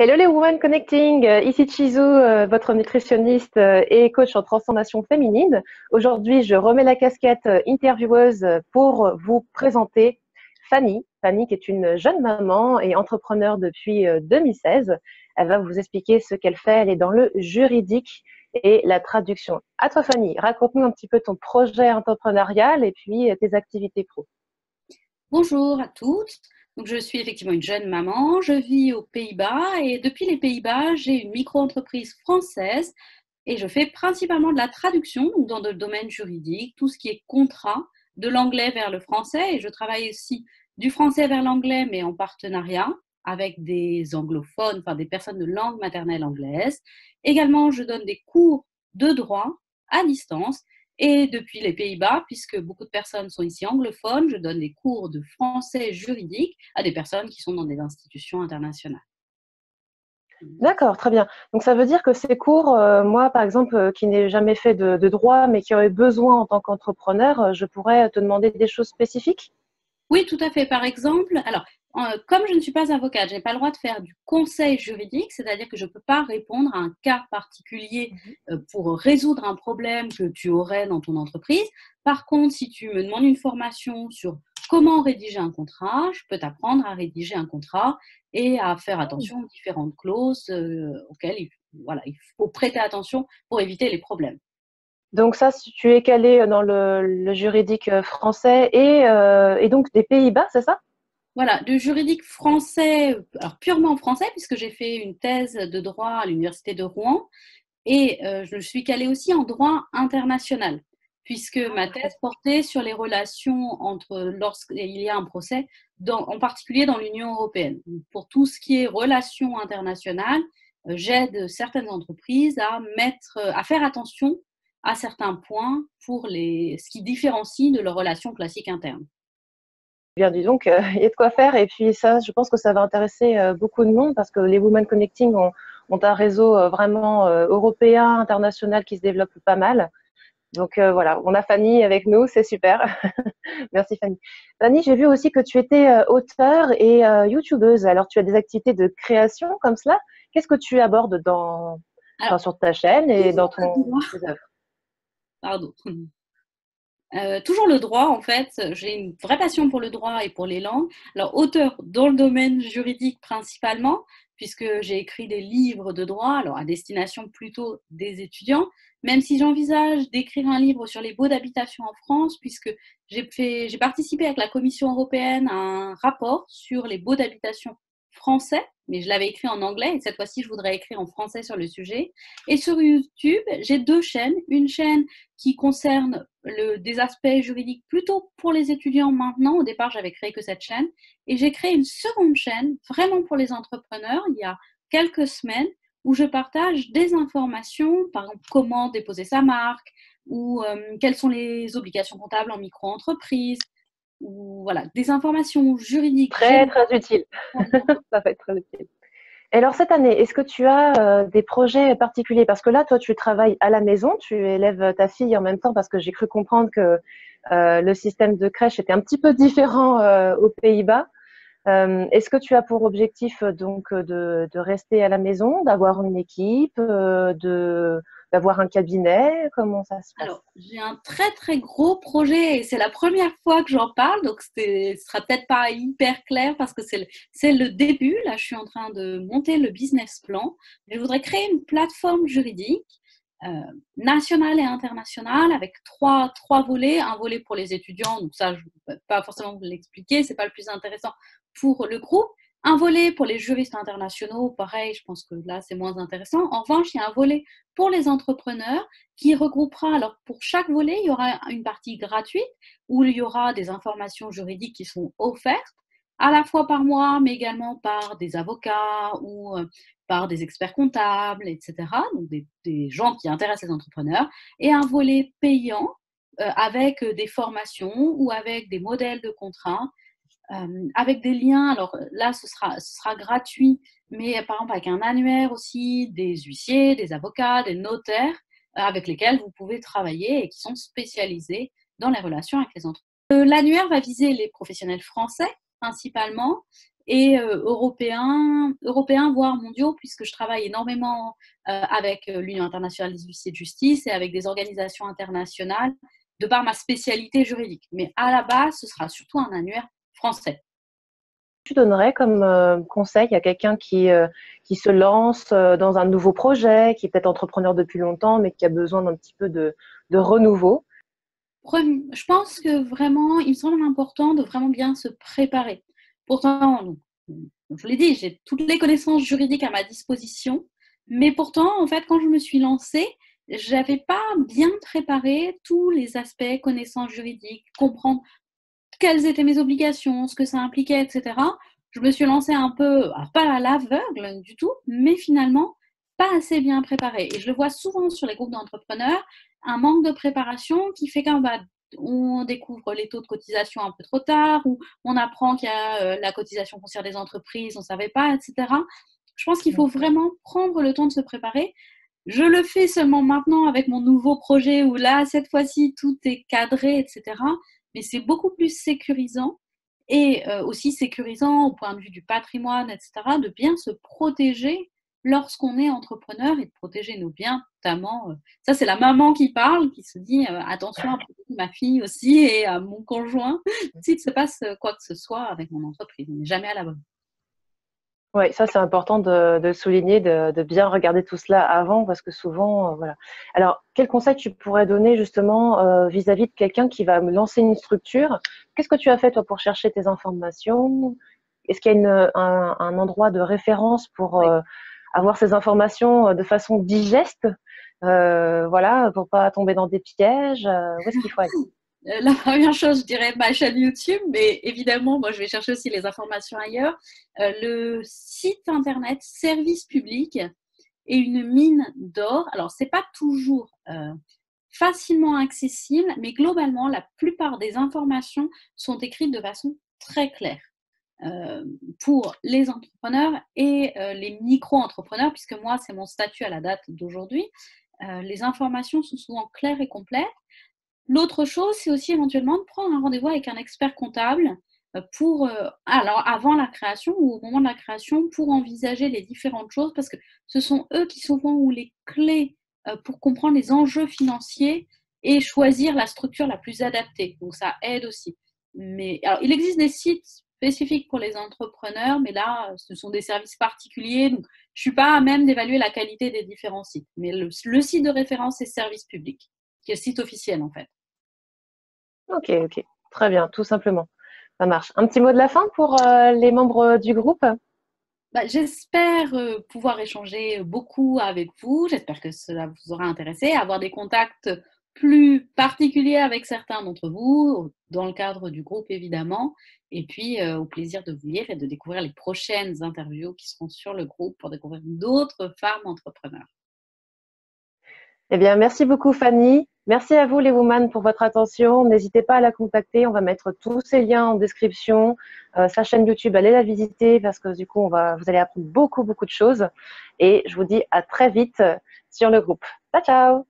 Hello les Women Connecting, ici Chizou, votre nutritionniste et coach en transformation féminine. Aujourd'hui, je remets la casquette intervieweuse pour vous présenter Fanny. Fanny qui est une jeune maman et entrepreneur depuis 2016. Elle va vous expliquer ce qu'elle fait. Elle est dans le juridique et la traduction. À toi Fanny, raconte-nous un petit peu ton projet entrepreneurial et puis tes activités pro. Bonjour à toutes. Donc, je suis effectivement une jeune maman. Je vis aux Pays-Bas et depuis les Pays-Bas, j'ai une micro-entreprise française et je fais principalement de la traduction donc dans le domaine juridique, tout ce qui est contrat de l'anglais vers le français. Et je travaille aussi du français vers l'anglais, mais en partenariat avec des anglophones, enfin des personnes de langue maternelle anglaise. Également, je donne des cours de droit à distance. Et depuis les Pays-Bas, puisque beaucoup de personnes sont ici anglophones, je donne des cours de français juridique à des personnes qui sont dans des institutions internationales. D'accord, très bien. Donc ça veut dire que ces cours, moi par exemple, qui n'ai jamais fait de droit, mais qui aurais besoin en tant qu'entrepreneur, je pourrais te demander des choses spécifiques? Oui, tout à fait. Par exemple, alors, comme je ne suis pas avocate, je n'ai pas le droit de faire du conseil juridique, c'est-à-dire que je ne peux pas répondre à un cas particulier Mhm. pour résoudre un problème que tu aurais dans ton entreprise. Par contre, si tu me demandes une formation sur comment rédiger un contrat, je peux t'apprendre à rédiger un contrat et à faire attention aux différentes clauses auxquelles voilà, il faut prêter attention pour éviter les problèmes. Donc ça, si tu es calé dans le juridique français et donc des Pays-Bas, c'est ça? Voilà, de juridique français, alors purement français, puisque j'ai fait une thèse de droit à l'université de Rouen, et je suis calée aussi en droit international, puisque ma thèse portait sur les relations entre, lorsqu'il y a un procès, en particulier dans l'Union européenne. Pour tout ce qui est relations internationales, j'aide certaines entreprises à faire attention à certains points pour ce qui différencie de leurs relations classiques internes. Bien, dis donc, il y a de quoi faire. Et puis ça, je pense que ça va intéresser beaucoup de monde parce que les Women Connecting ont un réseau vraiment européen, international qui se développe pas mal. Donc voilà, on a Fanny avec nous, c'est super. Merci Fanny. Fanny, j'ai vu aussi que tu étais auteure et youtubeuse. Alors tu as des activités de création comme cela. Qu'est-ce que tu abordes Alors, sur ta chaîne et dans toujours le droit, tes œuvres? pardon. Toujours le droit, en fait, j'ai une vraie passion pour le droit et pour les langues. Alors, auteur dans le domaine juridique principalement, puisque j'ai écrit des livres de droit, alors à destination plutôt des étudiants, même si j'envisage d'écrire un livre sur les baux d'habitation en France, puisque j'ai participé avec la Commission européenne à un rapport sur les baux d'habitation français, mais je l'avais écrit en anglais et cette fois-ci, je voudrais écrire en français sur le sujet. Et sur YouTube, j'ai deux chaînes. Une chaîne qui concerne des aspects juridiques plutôt pour les étudiants maintenant. Au départ, j'avais créé que cette chaîne. Et j'ai créé une seconde chaîne vraiment pour les entrepreneurs il y a quelques semaines où je partage des informations, par exemple comment déposer sa marque ou quelles sont les obligations comptables en micro-entreprise ou voilà, des informations juridiques Très, générales. très utile. Ça va être très utile. Et alors cette année, est-ce que tu as des projets particuliers? Parce que là, toi, tu travailles à la maison, tu élèves ta fille en même temps, parce que j'ai cru comprendre que le système de crèche était un petit peu différent aux Pays-Bas. Est-ce que tu as pour objectif donc de rester à la maison, d'avoir une équipe, d'avoir un cabinet? Comment ça se passe? Alors, j'ai un très très gros projet et c'est la première fois que j'en parle, donc ce sera peut-être pas hyper clair parce que c'est le début. Là, je suis en train de monter le business plan. Je voudrais créer une plateforme juridique euh, nationale et internationale avec trois volets. Un volet pour les étudiants, donc ça, je ne peux pas forcément vous l'expliquer, c'est pas le plus intéressant pour le groupe. Un volet pour les juristes internationaux, pareil, je pense que là, c'est moins intéressant. En revanche, il y a un volet pour les entrepreneurs qui regroupera, alors pour chaque volet, il y aura une partie gratuite où il y aura des informations juridiques qui sont offertes à la fois par moi, mais également par des avocats ou par des experts comptables, etc. Donc des gens qui intéressent les entrepreneurs. Et un volet payant avec des formations ou avec des modèles de contrats, avec des liens. Alors là, ce sera gratuit, mais par exemple avec un annuaire aussi, des huissiers, des avocats, des notaires avec lesquels vous pouvez travailler et qui sont spécialisés dans les relations avec les entreprises. L'annuaire va viser les professionnels français principalement et européens, voire mondiaux, puisque je travaille énormément avec l'Union internationale des huissiers de justice et avec des organisations internationales de par ma spécialité juridique. Mais à la base, ce sera surtout un annuaire français. Tu donnerais comme conseil à quelqu'un qui se lance dans un nouveau projet, qui est peut-être entrepreneur depuis longtemps, mais qui a besoin d'un petit peu de renouveau? Je pense que vraiment, il me semble important de vraiment bien se préparer. Pourtant, je vous l'ai dit, j'ai toutes les connaissances juridiques à ma disposition, mais pourtant, en fait, quand je me suis lancée, j'avais pas bien préparé tous les aspects, connaissances juridiques, comprendre quelles étaient mes obligations, ce que ça impliquait, etc. Je me suis lancée un peu, alors pas à l'aveugle du tout, mais finalement pas assez bien préparée. Et je le vois souvent sur les groupes d'entrepreneurs, un manque de préparation qui fait qu'on découvre les taux de cotisation un peu trop tard, ou on apprend qu'il y a la cotisation foncière des entreprises, on ne savait pas, etc. Je pense qu'il faut vraiment prendre le temps de se préparer. Je le fais seulement maintenant avec mon nouveau projet où là, cette fois-ci, tout est cadré, etc. Mais c'est beaucoup plus sécurisant et aussi sécurisant au point de vue du patrimoine, etc., de bien se protéger lorsqu'on est entrepreneur et de protéger nos biens, notamment. Ça, c'est la maman qui parle, qui se dit attention à protéger ma fille aussi et à mon conjoint s'il se passe quoi que ce soit avec mon entreprise. On n'est jamais à l'abri. Oui, ça c'est important de souligner, de bien regarder tout cela avant, parce que souvent, voilà. Alors, quel conseil tu pourrais donner justement vis-à-vis de quelqu'un qui va me lancer une structure? Qu'est-ce que tu as fait toi pour chercher tes informations? Est-ce qu'il y a un endroit de référence pour Oui. avoir ces informations de façon digeste, voilà, pour pas tomber dans des pièges? Où est-ce qu'il faut aller? La première chose, je dirais ma chaîne YouTube, mais évidemment, moi, je vais chercher aussi les informations ailleurs. Le site internet Service Public est une mine d'or. Alors, c'est pas toujours facilement accessible, mais globalement, la plupart des informations sont écrites de façon très claire. Pour les entrepreneurs et les micro-entrepreneurs, puisque moi, c'est mon statut à la date d'aujourd'hui. Les informations sont souvent claires et complètes. L'autre chose, c'est aussi éventuellement de prendre un rendez-vous avec un expert comptable alors avant la création ou au moment de la création, pour envisager les différentes choses, parce que ce sont eux qui souvent ont les clés pour comprendre les enjeux financiers et choisir la structure la plus adaptée. Donc ça aide aussi. Mais alors, il existe des sites spécifiques pour les entrepreneurs, mais là, ce sont des services particuliers, donc je ne suis pas à même d'évaluer la qualité des différents sites. Mais le site de référence, c'est Service Public, qui est le site officiel en fait. Ok, ok, très bien, tout simplement. Ça marche. Un petit mot de la fin pour les membres du groupe? J'espère pouvoir échanger beaucoup avec vous. J'espère que cela vous aura intéressé, avoir des contacts plus particuliers avec certains d'entre vous, dans le cadre du groupe évidemment. Et puis, au plaisir de vous lire et de découvrir les prochaines interviews qui seront sur le groupe pour découvrir d'autres femmes entrepreneurs. Eh bien, merci beaucoup Fanny. Merci à vous les Women pour votre attention. N'hésitez pas à la contacter. On va mettre tous ces liens en description. Sa chaîne YouTube, allez la visiter parce que du coup, vous allez apprendre beaucoup, beaucoup de choses. Et je vous dis à très vite sur le groupe. Ciao, ciao!